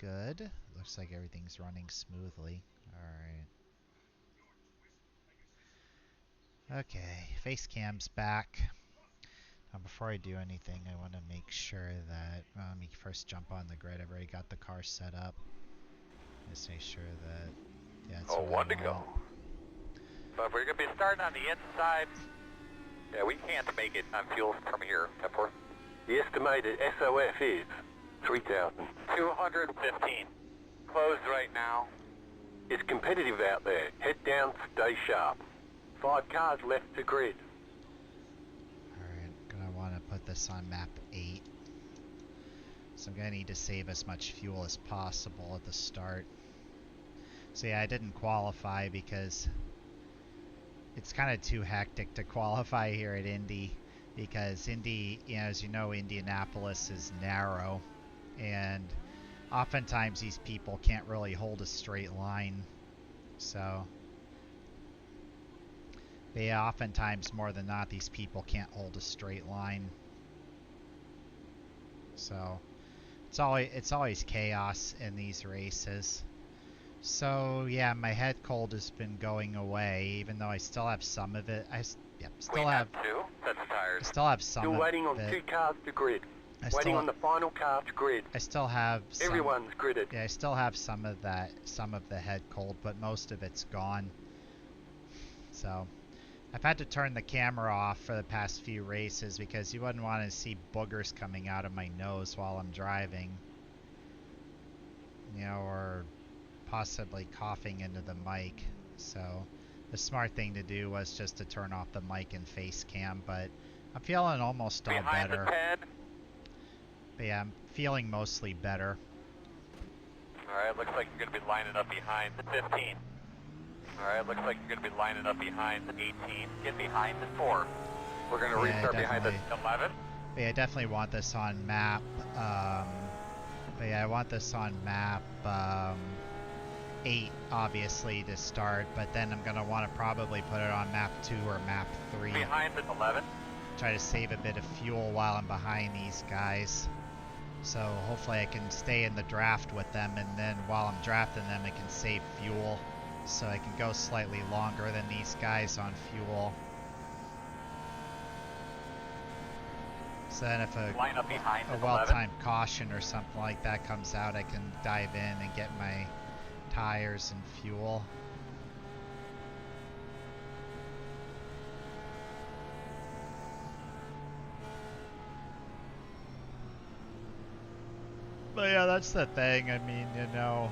good. Looks like everything's running smoothly. Alright. Okay, face cam's back. Now before I do anything, I want to make sure that, let me first jump on the grid. I've already got the car set up. Just make sure that, yeah, it's one to go. So if we're going to be starting on the inside, yeah, we can't make it on fuel from here, F4. The estimated SOF is 3,000. 215. Closed right now. It's competitive out there. Head down, stay sharp. 5 cars left to grid. Alright, gonna want to put this on map 8. So I'm gonna need to save as much fuel as possible at the start. So yeah, I didn't qualify because it's kind of too hectic to qualify here at Indy. Because Indy, as you know, Indianapolis is narrow. And oftentimes these people can't really hold a straight line. So yeah, oftentimes more than not, these people can't hold a straight line. So it's always chaos in these races. So yeah, my head cold has been going away, even though I still have some of it. I still have two. That's tires. I still have some Still of waiting on it. 2 cars to grid. Waiting on the final car to grid. I still have some, Everyone's gridded. yeah, I still have some of the head cold, but most of it's gone. So I've had to turn the camera off for the past few races because you wouldn't want to see boogers coming out of my nose while I'm driving. You know, or possibly coughing into the mic. So the smart thing to do was just to turn off the mic and face cam, but I'm feeling almost all Behind better. the 10. But yeah, I'm feeling mostly better. Alright, looks like you're going to be lining up behind the 15. Alright, looks like you're going to be lining up behind the 18. Get behind the 4. We're going to restart behind the 11. But yeah, I definitely want this on map. But yeah, I want this on map 8, obviously, to start. But then I'm going to want to probably put it on map 2 or map 3. Behind the 11. Try to save a bit of fuel while I'm behind these guys. So hopefully I can stay in the draft with them, and then while I'm drafting them I can save fuel so I can go slightly longer than these guys on fuel. So then if a well-timed caution or something like that comes out, I can dive in and get my tires and fuel. But yeah, that's the thing. I mean, you know,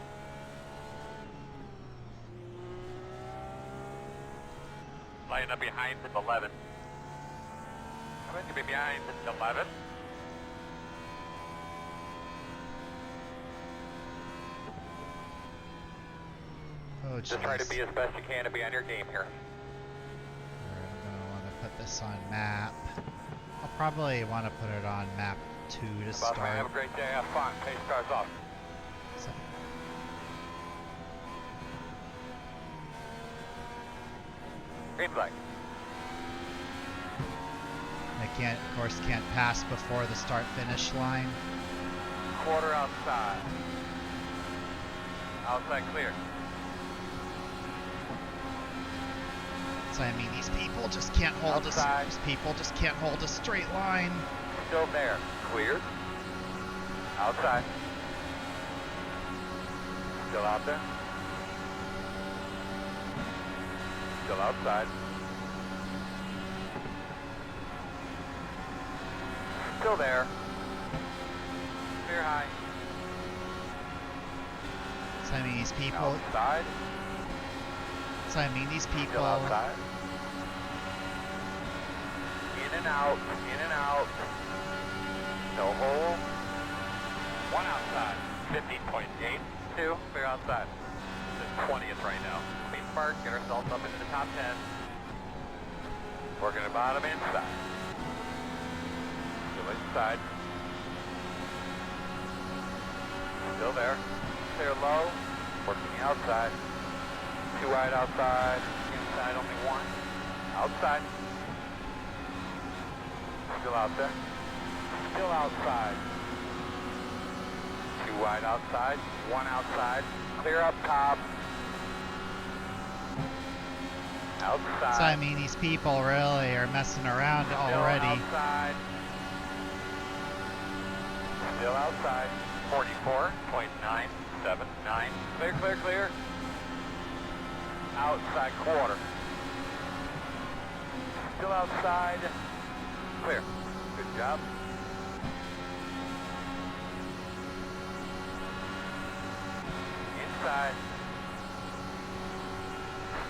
line up behind the 11. I'm going to be behind the 11. oh geez. Just try to be as best you can to be on your game here. Alright, I'm going to want to put this on map. I'll probably want to put it on map 2 to start. Have a great day, have fun, pace cars off. So, Green flag. I of course can't pass before the start finish line. Quarter outside. Outside clear. So I mean, these people just can't hold outside. These people just can't hold a straight line. Still there. Cleared. Outside. Still out there. Still outside. Still there. Clear high. So I mean, these people. Outside. So I mean, these people. Still outside. In and out. In and out. No hole. One outside. 15.82. Clear outside. This is 20th right now. Clean spark. Get ourselves up into the top 10. Working the bottom inside. Still inside. Still there. Clear low. Working the outside. 2 right outside. Inside only 1. Outside. Still out there. Still outside. 2 2 wide outside, 1 outside, clear up top. Outside. So I mean, these people really are messing around already. Outside. Still outside. 44.979. Clear, clear, clear. Outside quarter. Still outside. Clear. Good job. Inside.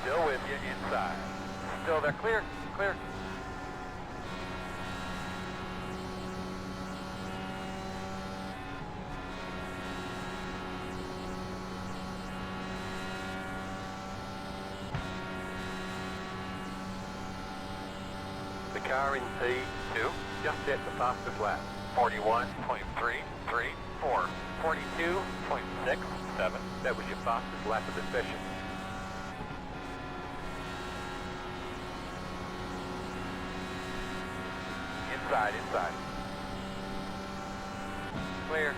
Still with you, inside. Still there, clear, clear. The car in P2 just set the fastest lap. 41.334. 42.67. That was your fastest lap of the session. Inside, inside. Clear.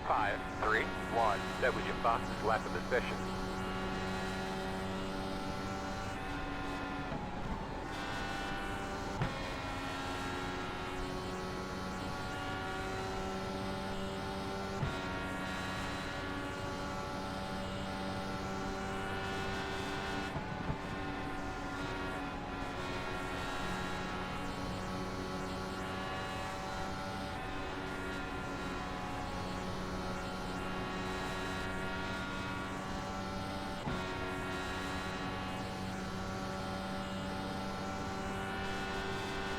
.531. That was your fastest lap of the session.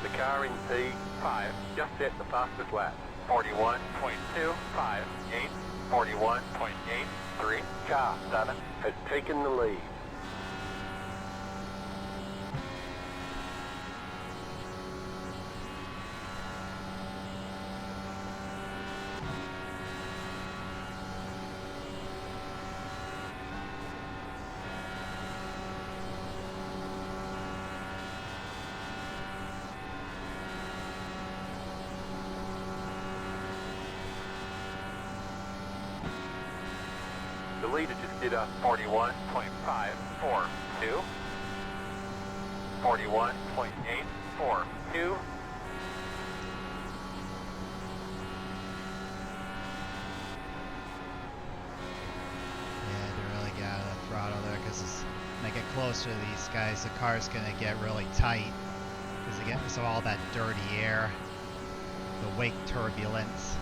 The car in P5 just set the fastest lap. 41.258. 41.83. Car 7 has taken the lead. The leader just did a 41.542. 41.842. Yeah, they really got the throttle there because when I get closer to these guys, the car's going to get really tight because they get all that dirty air, the wake turbulence.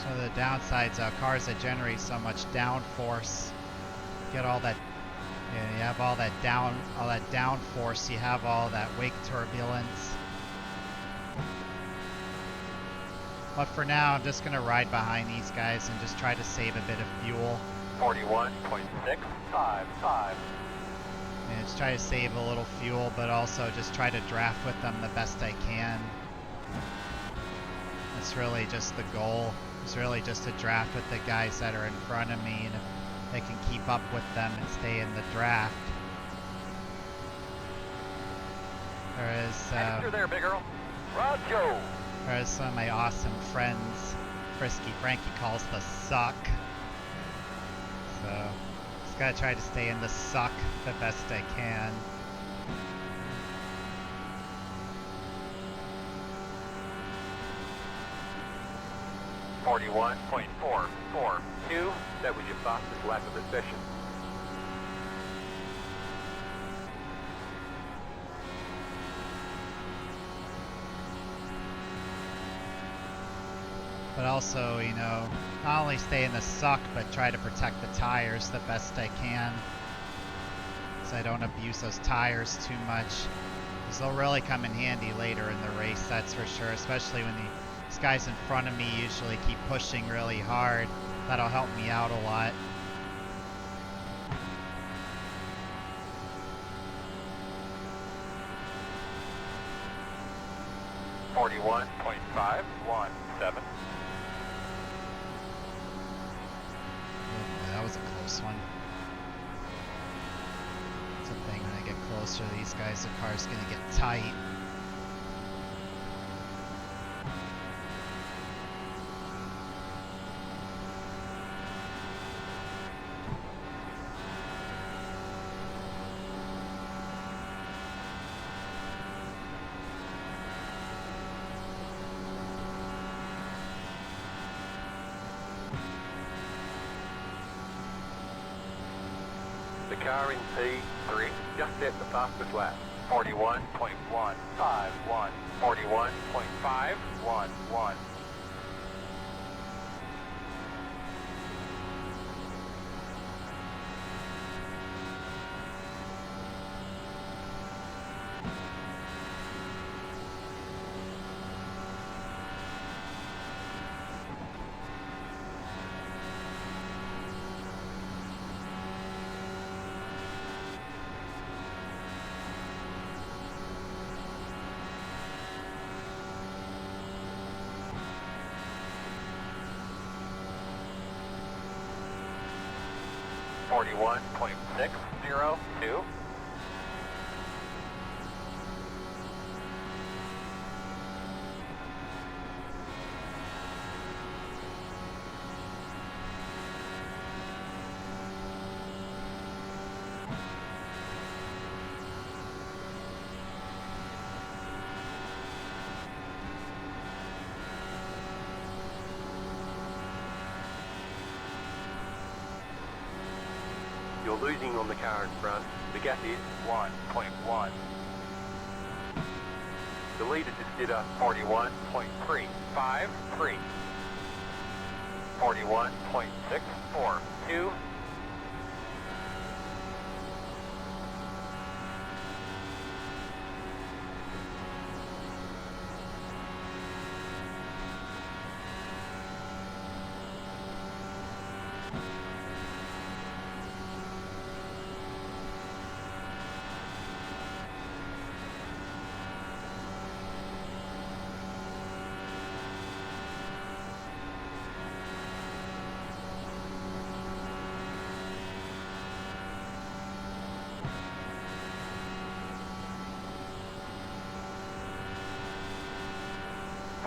So the downsides of cars that generate so much downforce, get all that, you have all that downforce, you have all that wake turbulence. But for now, I'm just going to ride behind these guys and just try to save a bit of fuel. 41.655. And just try to save a little fuel, but also just try to draft with them the best I can. That's really just the goal. It's really just to draft with the guys that are in front of me, and if they can keep up with them and stay in the draft. There is there, big girl. Roger. There's some of my awesome friends, Frisky Frankie calls the suck. So just gotta try to stay in the suck the best I can. .442. That was your fastest lap of the session. But also, you know, not only stay in the suck, but try to protect the tires the best I can, so I don't abuse those tires too much, because they'll really come in handy later in the race, that's for sure, especially when these guys in front of me usually keep pushing really hard. That'll help me out a lot. 41.517. That was a close one. It's a thing when I get closer to these guys, the car's gonna get tight. The car in P3 just set the fastest lap. 41.151. 41.511. .602. You're losing on the car in front. The gap is 1.1. the leader just did a 41.353. 41.642.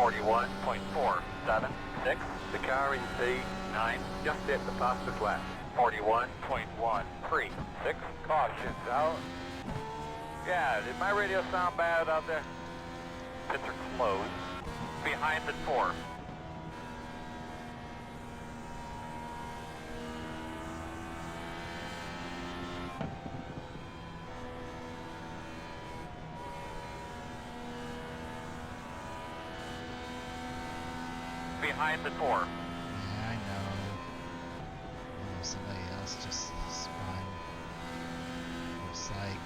.476. the car in P9 just set the fastest lap. 41.136. Caution's out. Yeah, did my radio sound bad out there? Pits are closed. Behind the 4. Behind the 4. Yeah, I know. Oh, somebody else just spun. Looks like.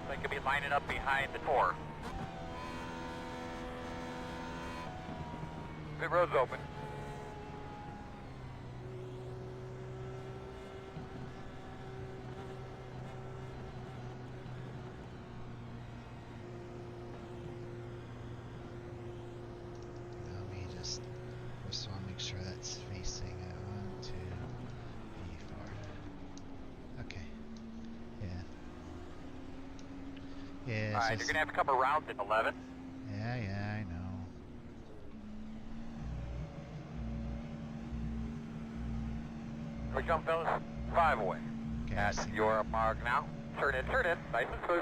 They could be lining up behind the 4. Pit road's open. Let me just first want to make sure that's facing 1, 2, 3, 4. Okay. Yeah. Yeah. All right, you're gonna have to come around at 11. Yeah, I know. We jump, fellas. 5 away. Okay, I At see your mark now. Turn in, nice and smooth.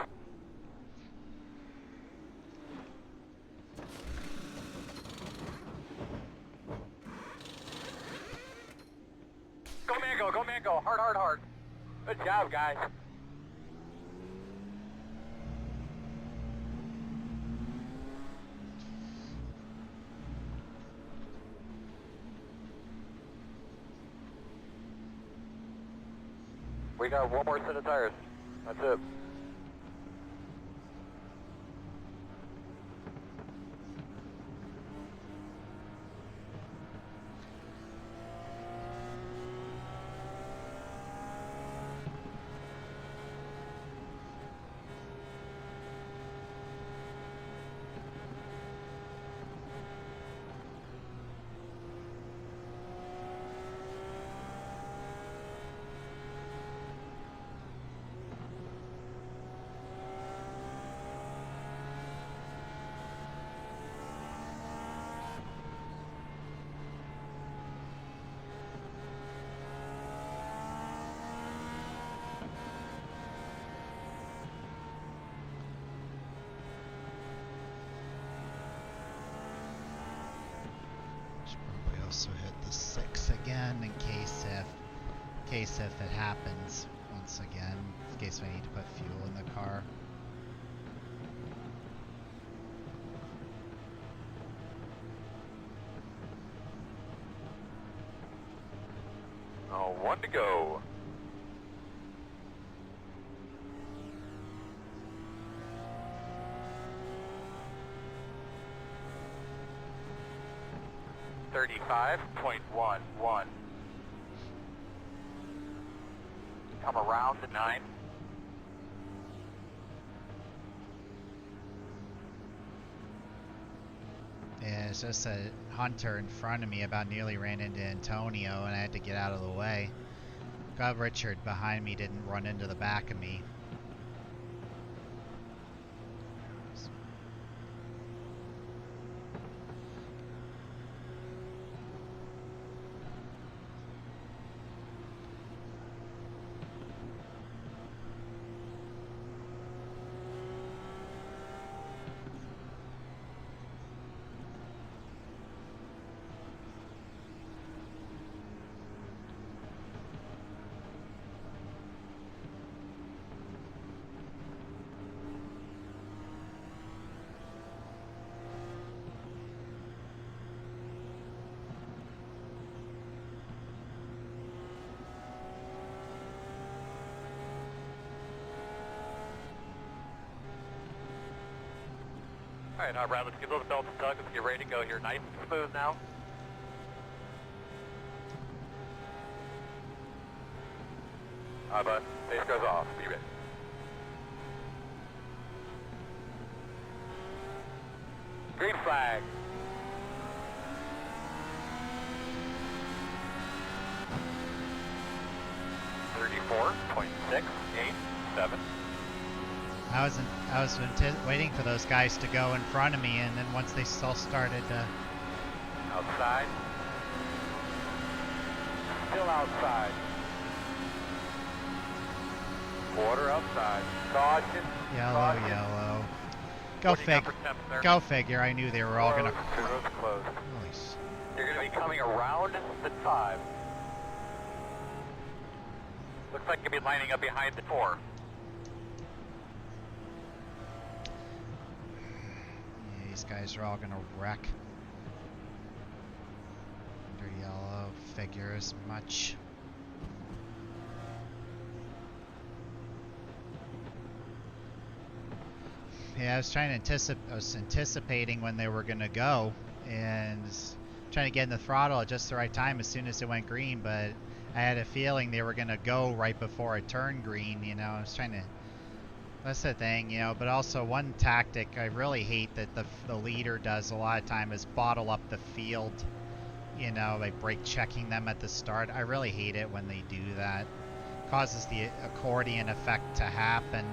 go. Hard, hard, hard. Good job, guys. We got one more set of tires. That's it. Should probably also hit the 6 again in case if it happens once again. In case I need to put fuel in the car. Oh, one to go. .11. Come around to 9. Yeah, it's just a Hunter in front of me about nearly ran into Antonio and I had to get out of the way. Glad Richard behind me didn't run into the back of me. Alright, Brad, let's get those belts tugged. Let's get ready to go here. Nice and smooth now. Bud, base goes off. Be ready. Green flag. .687. I was waiting for those guys to go in front of me, and then once they all started outside. Still outside. Quarter outside. Caution. yellow, caution. yellow. Go figure. I knew they were all gonna. Close. Holy s- You're gonna be coming around the 5. Looks like you'll be lining up behind the 4. Yeah, these guys are all gonna wreck. Under yellow, figure as much. Yeah, I was anticipating when they were gonna go, and trying to get in the throttle at just the right time as soon as it went green. But I had a feeling they were gonna go right before it turned green. You know, I was trying to. That's the thing, you know. But also, one tactic I really hate that the leader does a lot of time is bottle up the field. You know, by brake checking them at the start. I really hate it when they do that. Causes the accordion effect to happen.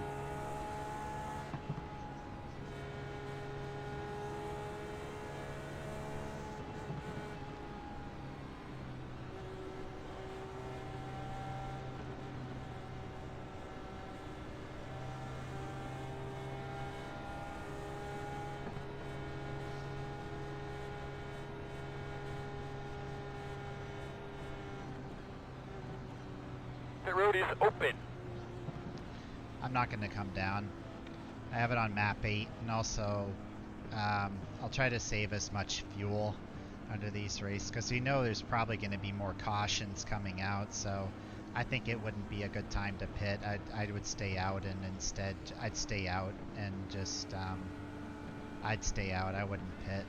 road is open. I'm not going to come down. I have it on map 8, and also I'll try to save as much fuel under these races, because we know there's probably going to be more cautions coming out, so I think it wouldn't be a good time to pit. I would stay out, and instead I'd stay out and just I'd stay out. I wouldn't pit.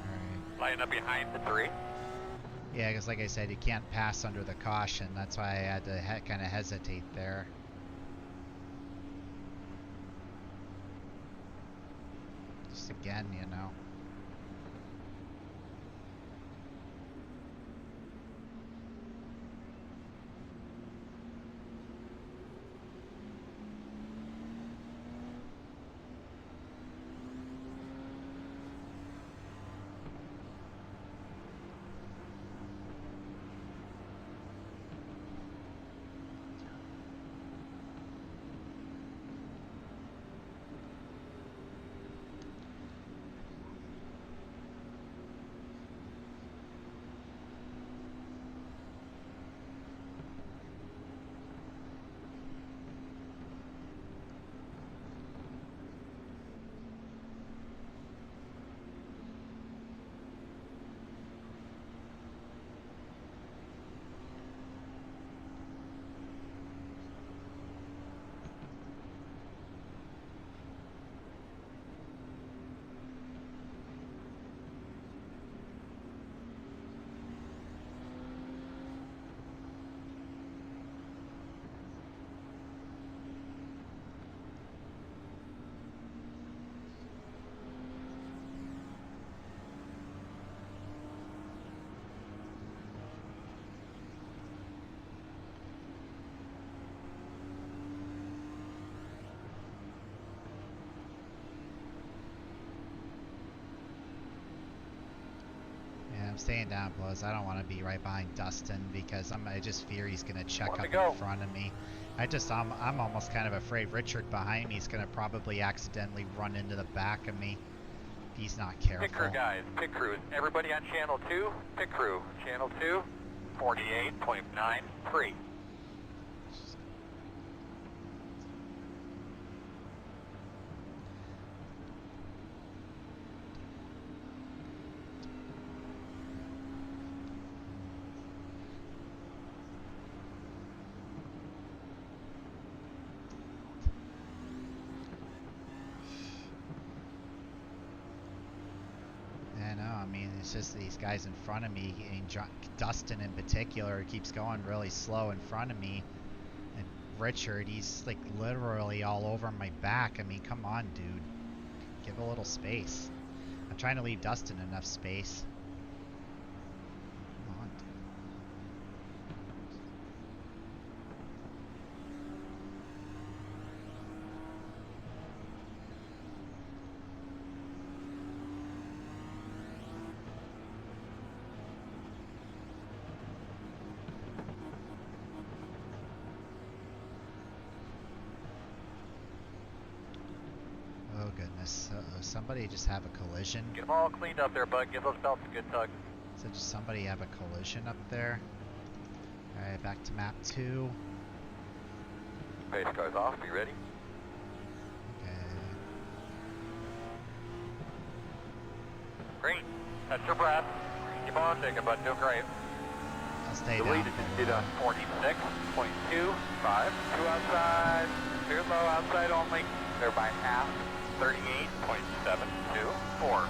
Alright. Line up behind the 3. Yeah, because like I said, you can't pass under the caution. That's why I had to kind of hesitate there. Just again, you know. Staying down close. I don't want to be right behind Dustin because I just fear he's gonna check up in front of me. I'm almost kind of afraid Richard behind me is gonna probably accidentally run into the back of me. If he's not careful. Pit crew guys, pit crew. Everybody on channel 2, pit crew. Channel 2, 48.93. It's just these guys in front of me, and Dustin in particular keeps going really slow in front of me, and Richard, he's like literally all over my back. I mean, come on, dude, give a little space. I'm trying to leave Dustin enough space. Come on, dude. Oh goodness, somebody just have a collision. Get them all cleaned up there, bud. Give those belts a good tug. So just somebody have a collision up there. Alright, back to map 2. Pace cars off, be ready. Okay. Great. Catch your breath. Keep on digging, bud. Doing great. I'll stay The down. lead is at 46.25. 2 outside. Clear low outside only. They're by half. 38.724.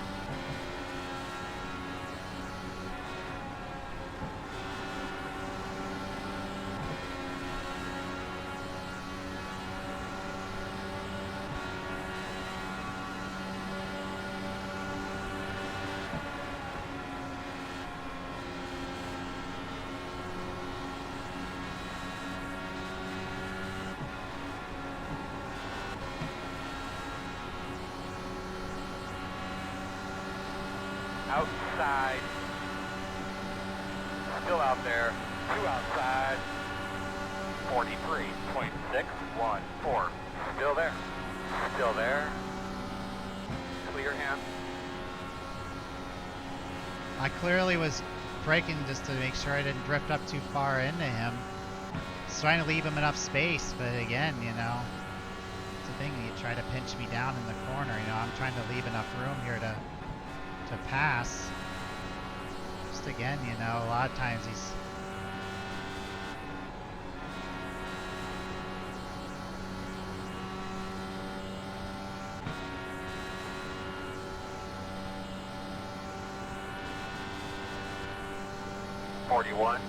Outside. Still out there. 2 outside. 43.614. Still there. Still there. Clear hand. I clearly was braking just to make sure I didn't drift up too far into him. Just trying to leave him enough space, but again, you know, it's the thing, you try to pinch me down in the corner, you know, I'm trying to leave enough room here to pass. Just again, you know, a lot of times he's...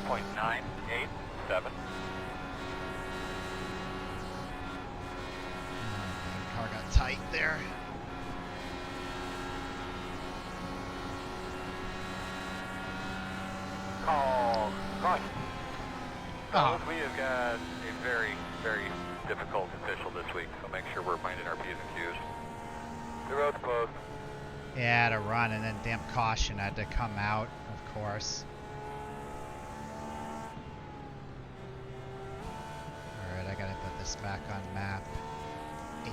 .987. Car got tight there. Call caution. Oh. We have got a very, very difficult official this week, so make sure we're minding our P's and Q's. The road's closed. Yeah, I had to run, and then damn caution had to come out, of course. Alright, I gotta put this back on map 8.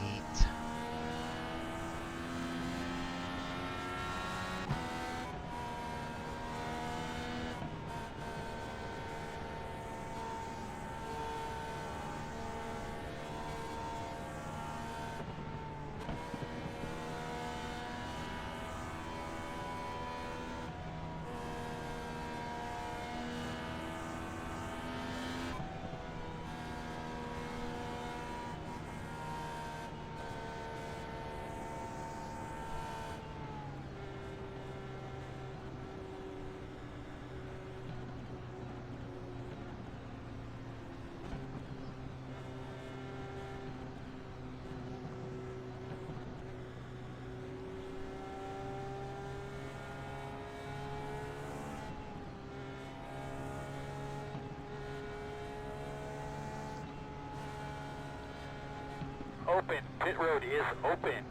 Open. Pit road is open.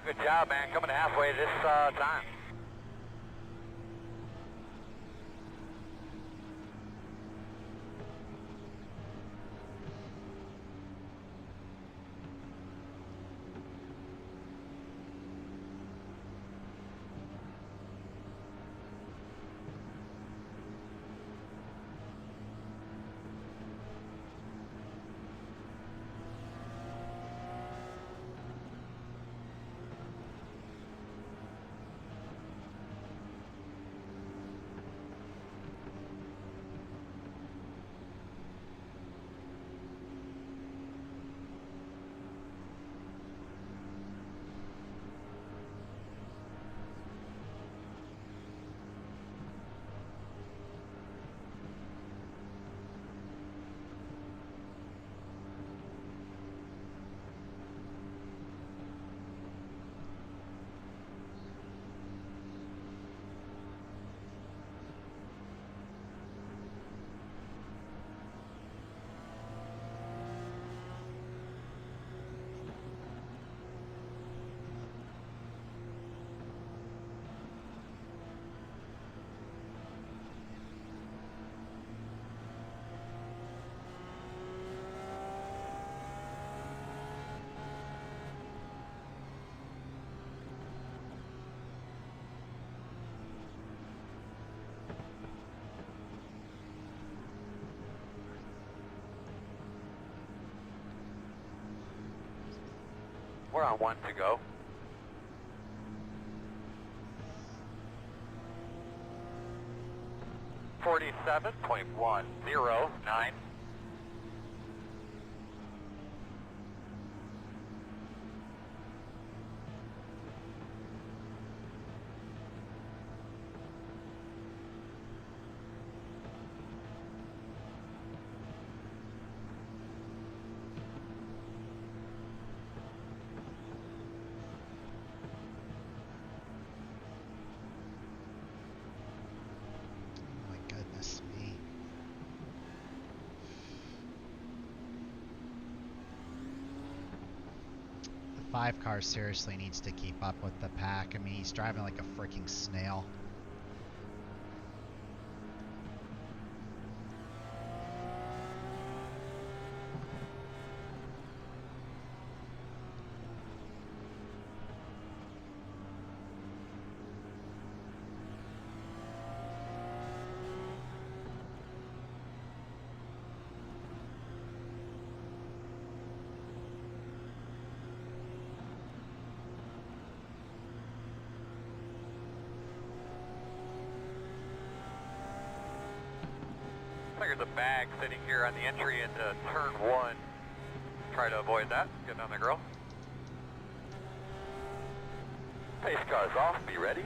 Good job, man. Coming halfway this time. We're on 1 to go. .109. 5 car seriously needs to keep up with the pack. I mean, he's driving like a freaking snail. There's a bag sitting here on the entry into turn 1. Try to avoid that. Get on the grill. Pace car's off. Be ready.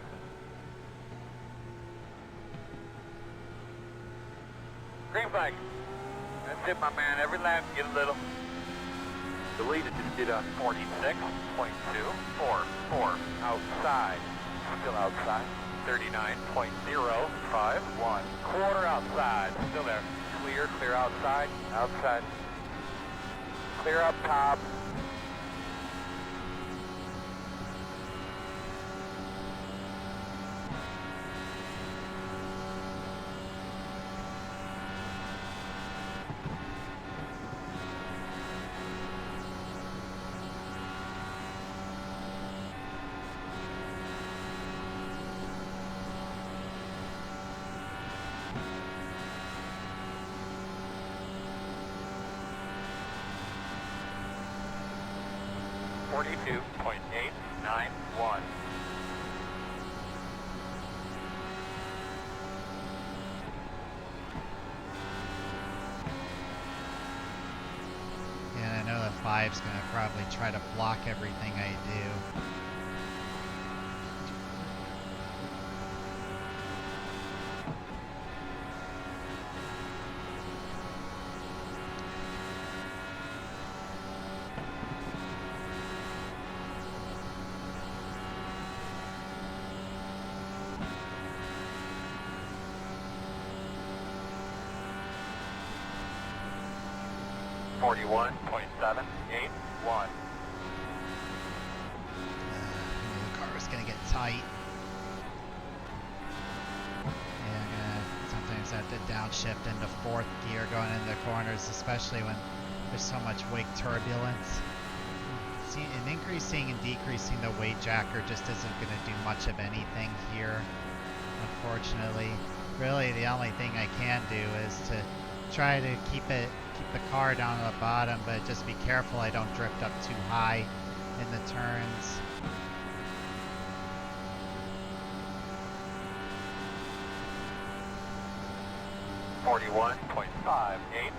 Green flag. That's it, my man. Every lap, get a little. The leader just did a 46.244 outside. Still outside. 39.051. Quarter outside. Still there. Clear, clear outside. Outside. Clear up top. .891. And I know the 5's going to probably try to block everything I do. 41.781. The car was going to get tight. Yeah, I'm going to sometimes have to downshift into 4th gear going into the corners, especially when there's so much wake turbulence. See, and increasing and decreasing the weight jacker just isn't going to do much of anything here, unfortunately. Really, the only thing I can do is to try to keep the car down to the bottom, but just be careful I don't drift up too high in the turns. .58.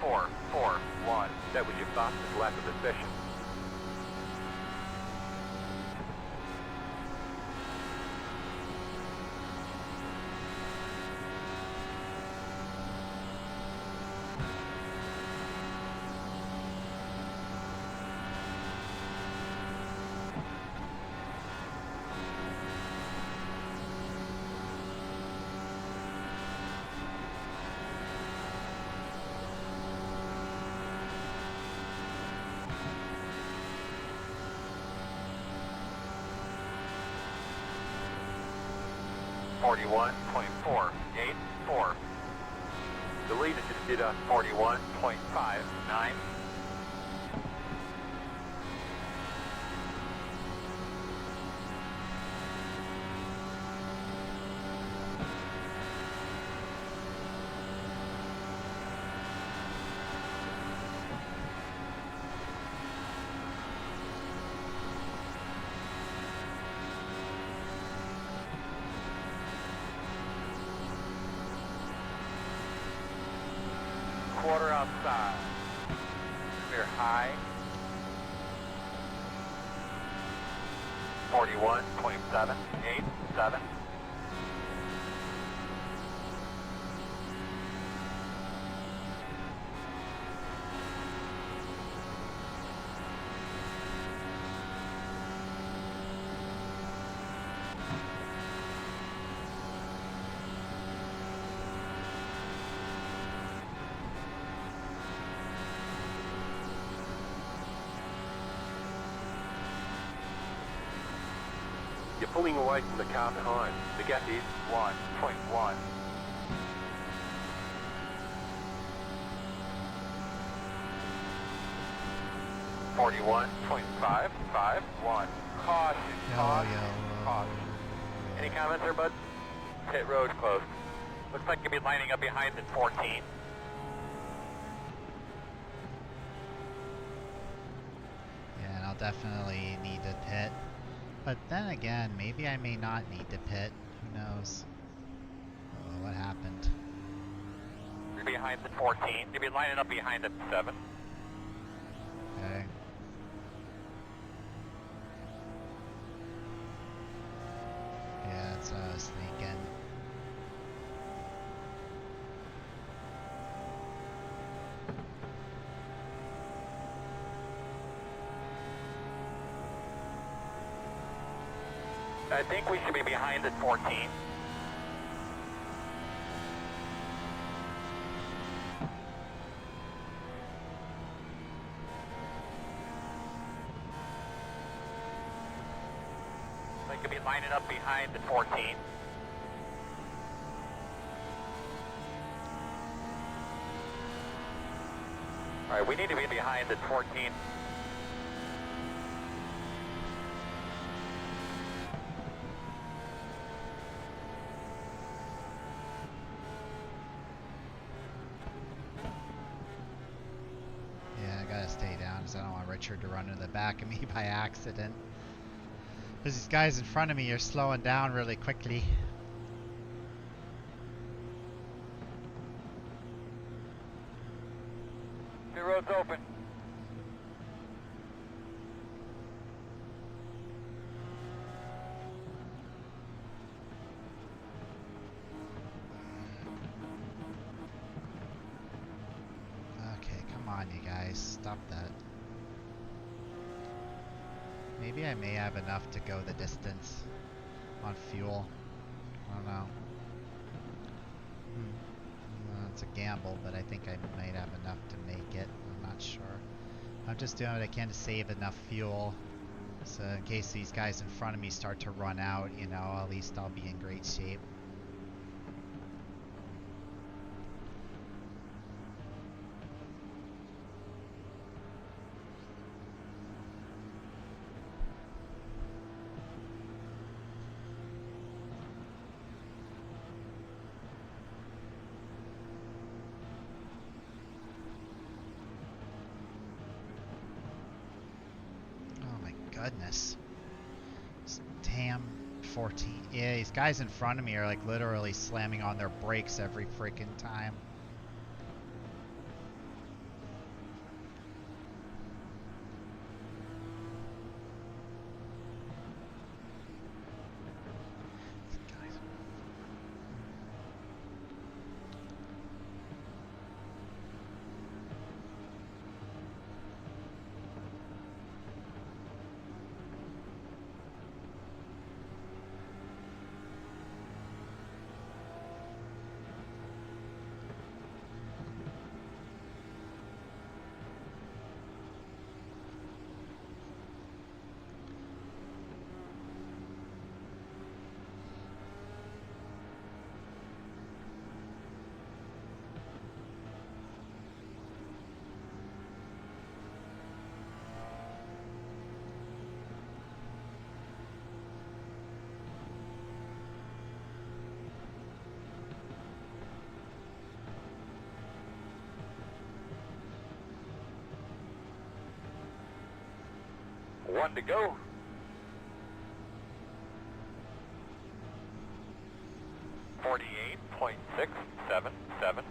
.441. That was your fastest lap of the session. .484. The leader just did a 41.59. quarter outside. Clear high. 41.7, 8, 7. You're pulling away from the car behind. The gap is 1.1. .551. Caution, caution, caution. Any comments there, bud? Pit road closed. Looks like you'll be lining up behind at 14. Yeah, and I'll definitely need to pit. But then again, maybe I may not need to pit. Who knows? Oh, what happened? You're behind at 14. You'll be lining up behind at 7. Okay. Yeah, that's what I was thinking. I think we should be behind at 14. They could be lining up behind at 14. All right, we need to be behind at 14. Stay down because I don't want Richard to run into the back of me by accident. Because these guys in front of me are slowing down really quickly. The road's open. You guys, stop that. Maybe I may have enough to go the distance on fuel. I don't know. It's a gamble, but I think I might have enough to make it. I'm not sure. I'm just doing what I can to save enough fuel, so in case these guys in front of me start to run out, you know, at least I'll be in great shape. Goodness. Damn 14. Yeah, these guys in front of me are like literally slamming on their brakes every freaking time. One to go. .677.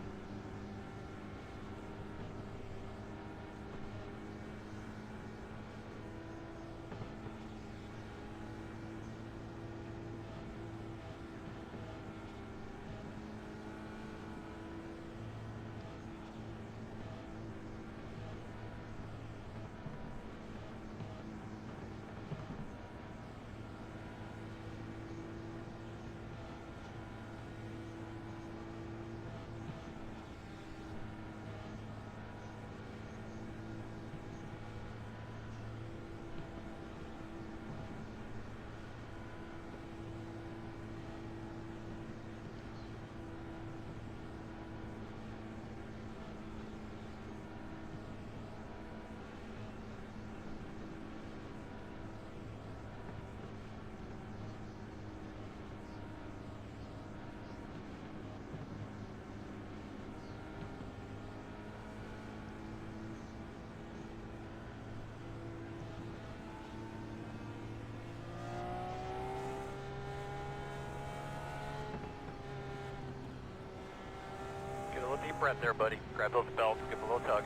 breath there, buddy. Grab those belts, give them a little tug.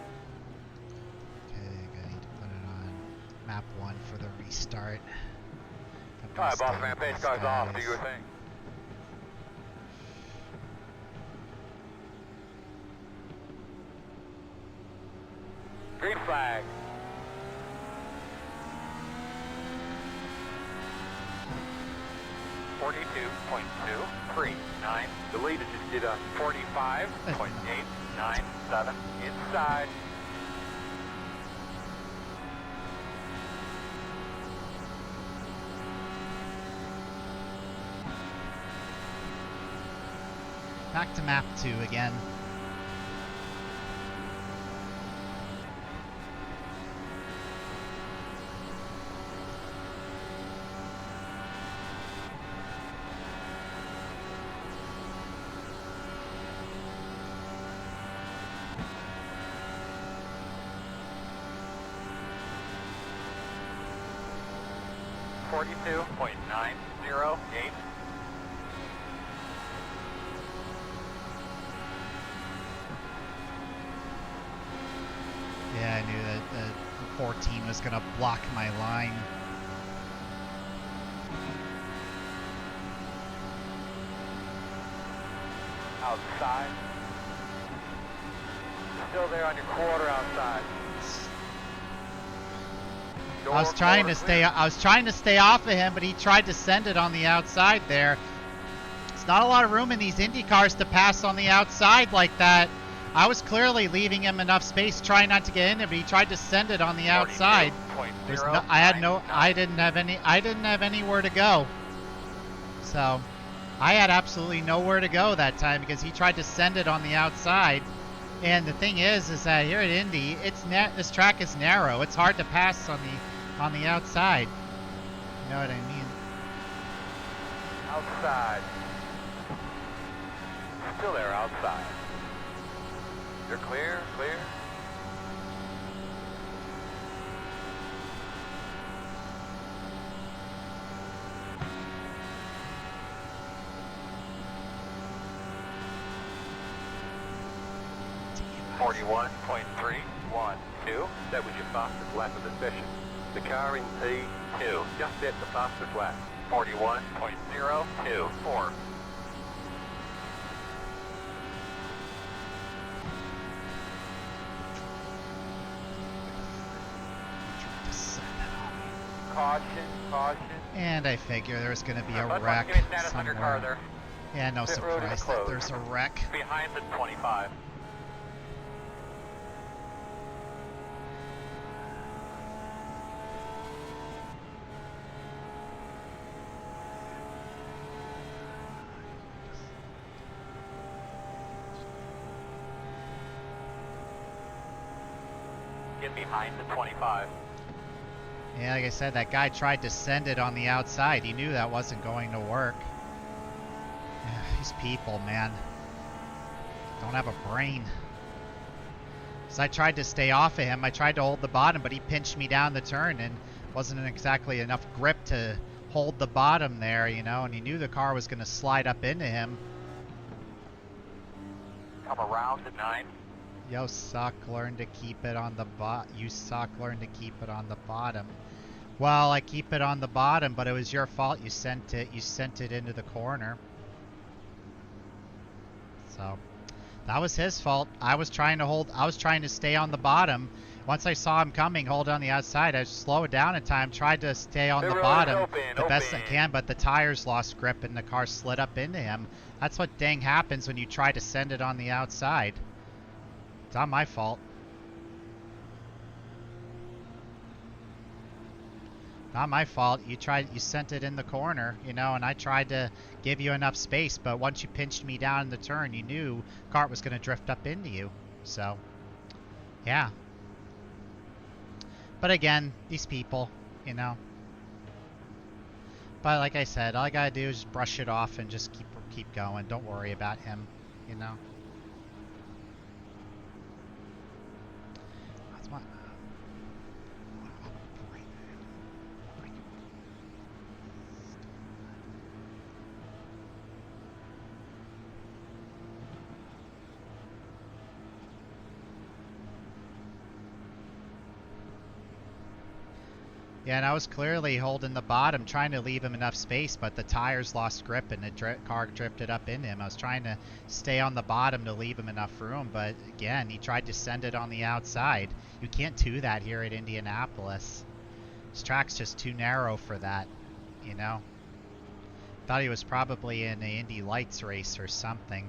Okay, I need to put it on map 1 for the restart. Alright, boss man, pace car's off. Do your thing. Green flag. .239. The leader just did a 45.897 inside. Back to map 2 again. .908. Yeah, I knew that the 14 was going to block my line. Outside. Still there on your quarter outside. I was trying to stay off of him, but he tried to send it on the outside there. It's not a lot of room in these Indy cars to pass on the outside like that. I was clearly leaving him enough space, trying not to get in there, but he tried to send it on the outside. I didn't have anywhere to go. So I had absolutely nowhere to go that time because he tried to send it on the outside. And the thing is that here at Indy, this track is narrow. It's hard to pass on the outside. You know what I mean? Outside. Still there outside. You're clear, clear. .312. That was your fastest lap of the session. The car in P2 just set the fastest lap. 41.024. Caution, caution. And I figure there's going to be a wreck somewhere. Yeah, no surprise that there's a wreck. Behind the 25. Get behind the 25. Yeah, like I said, that guy tried to send it on the outside. He knew that wasn't going to work. These people, man, don't have a brain. So I tried to stay off of him. I tried to hold the bottom, but he pinched me down the turn and wasn't exactly enough grip to hold the bottom there, you know, and he knew the car was going to slide up into him. Come around to 9. Yo, suck, learn to keep it on the you suck, learn to keep it on the bottom. Well, I keep it on the bottom, but it was your fault. You sent it into the corner. So that was his fault. I was trying to stay on the bottom. Once I saw him coming, hold on the outside, I slowed down in time, tried to stay on the bottom the best I can, but the tires lost grip and the car slid up into him. That's what dang happens when you try to send it on the outside. It's not my fault. Not my fault. You sent it in the corner, you know, and I tried to give you enough space, but once you pinched me down in the turn, you knew Kart was going to drift up into you. So, yeah. But again, these people, you know. But like I said, all I gotta do is just brush it off and just keep going. Don't worry about him, you know. That's what. Yeah, and I was clearly holding the bottom, trying to leave him enough space, but the tires lost grip and the car drifted up into him. I was trying to stay on the bottom to leave him enough room, but again, he tried to send it on the outside. You can't do that here at Indianapolis. This track's just too narrow for that, you know? Thought he was probably in the Indy Lights race or something.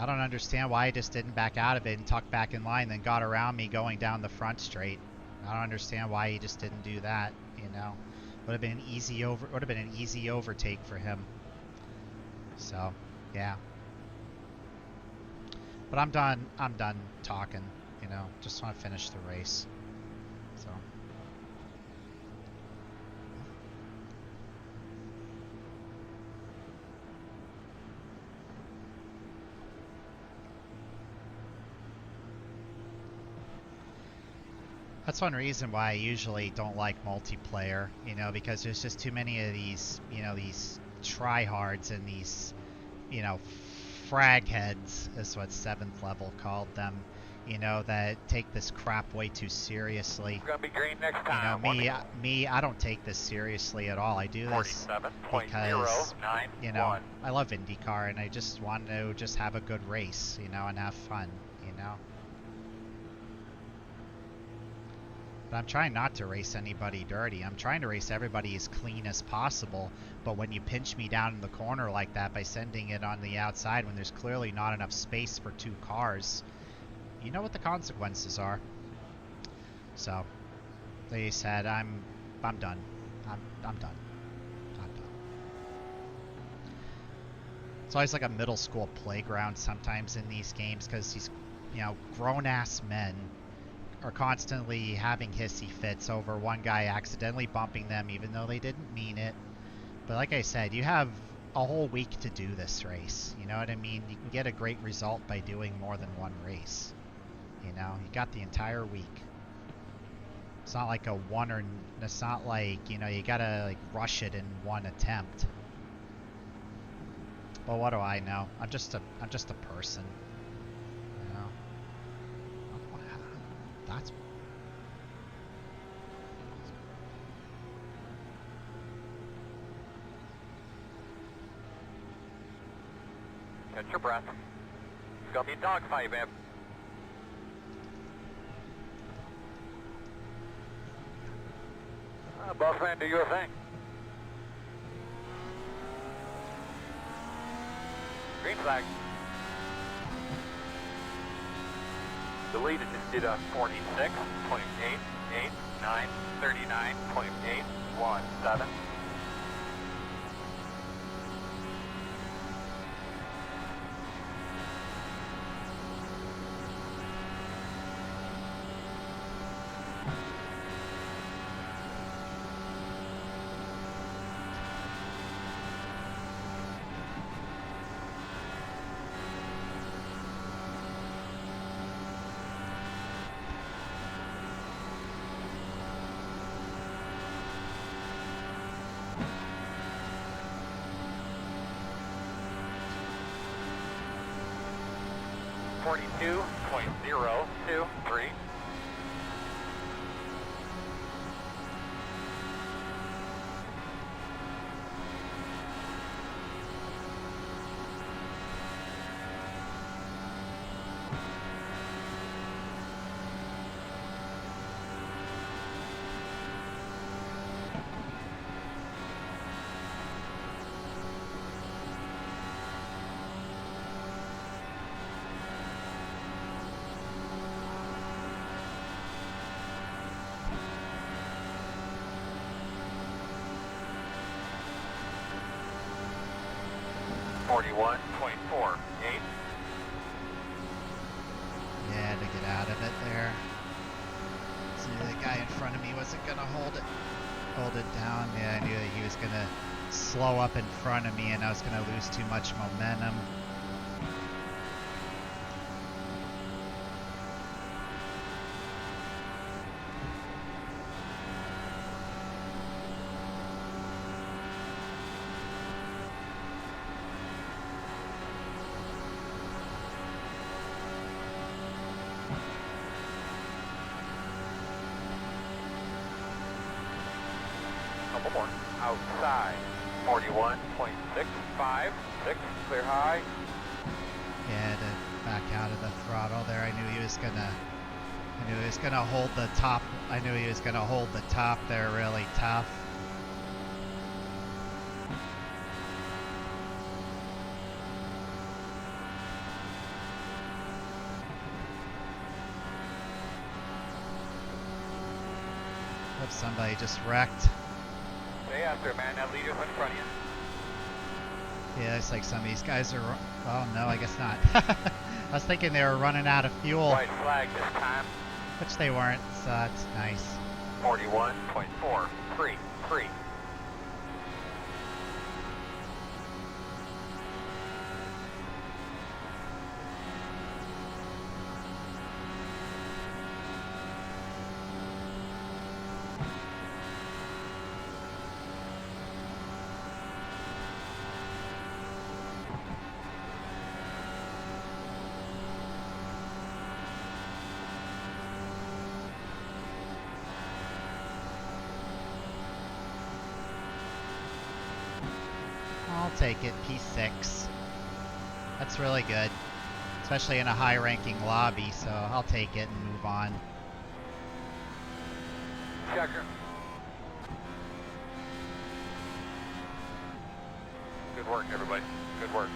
I don't understand why he just didn't back out of it and tuck back in line, then got around me going down the front straight. I don't understand why he just didn't do that, you know. Would have been an easy overtake for him. So, yeah. But I'm done talking, you know. Just want to finish the race. So that's one reason why I usually don't like multiplayer, you know, because there's just too many of these, you know, these tryhards and these, you know, frag heads is what 7th level called them, you know, that take this crap way too seriously. It's gonna be green next time. You know, me, I don't take this seriously at all. I do this because, you know, I love IndyCar and I just want to just have a good race, you know, and have fun, you know. But I'm trying not to race anybody dirty. I'm trying to race everybody as clean as possible. But when you pinch me down in the corner like that by sending it on the outside when there's clearly not enough space for 2 cars, you know what the consequences are. So, they said, I'm done. I'm done. I'm done. It's always like a middle school playground sometimes in these games because these, you know, grown-ass men are constantly having hissy fits over one guy accidentally bumping them even though they didn't mean it. But like I said, you have a whole week to do this race. You know what I mean? You can get a great result by doing more than one race. You know, you got the entire week. It's not like it's not like, you know, you gotta like rush it in one attempt. But what do I know? I'm just a person. You know? That's catch your breath. It's gonna be a dogfight, man. Boss man, do your thing. Green flag. The leader just did a 46.889, 39.817. .023. .48. Yeah, to get out of it there. See, the guy in front of me wasn't gonna hold it down. Yeah, I knew that he was gonna slow up in front of me and I was gonna lose too much momentum. couple more. Outside. 41.656. Clear high. Yeah, to back out of the throttle there. I knew he was gonna hold the top. I knew he was gonna hold the top there really tough. Hope somebody just wrecked. Stay after, man. That leader's in front of you. Yeah, it's like some of these guys are. Oh no, I guess not. I was thinking they were running out of fuel. White flag this time. Which they weren't, so that's nice. 41.433. I'll take it, P6. That's really good. Especially in a high-ranking lobby, so I'll take it and move on. Checker. Good work, everybody. Good work.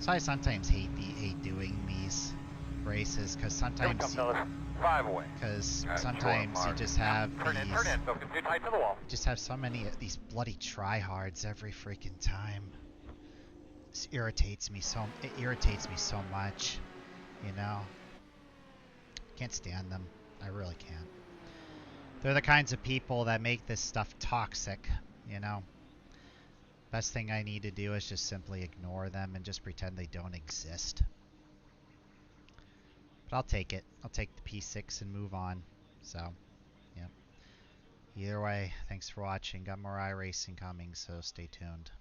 So I sometimes hate doing these races because sometimes Come, Dallara. 5 away. because Alright, sometimes short you mark. just have Turn in, these Don't get too tight to the wall. just have so many of these bloody tryhards every freaking time. It irritates me so much, you know. Can't stand them. I really can't. They're the kinds of people that make this stuff toxic, you know. Best thing I need to do is just simply ignore them and just pretend they don't exist. But I'll take it. I'll take the P6 and move on. So, yep. Either way, thanks for watching. Got more iRacing coming, so stay tuned.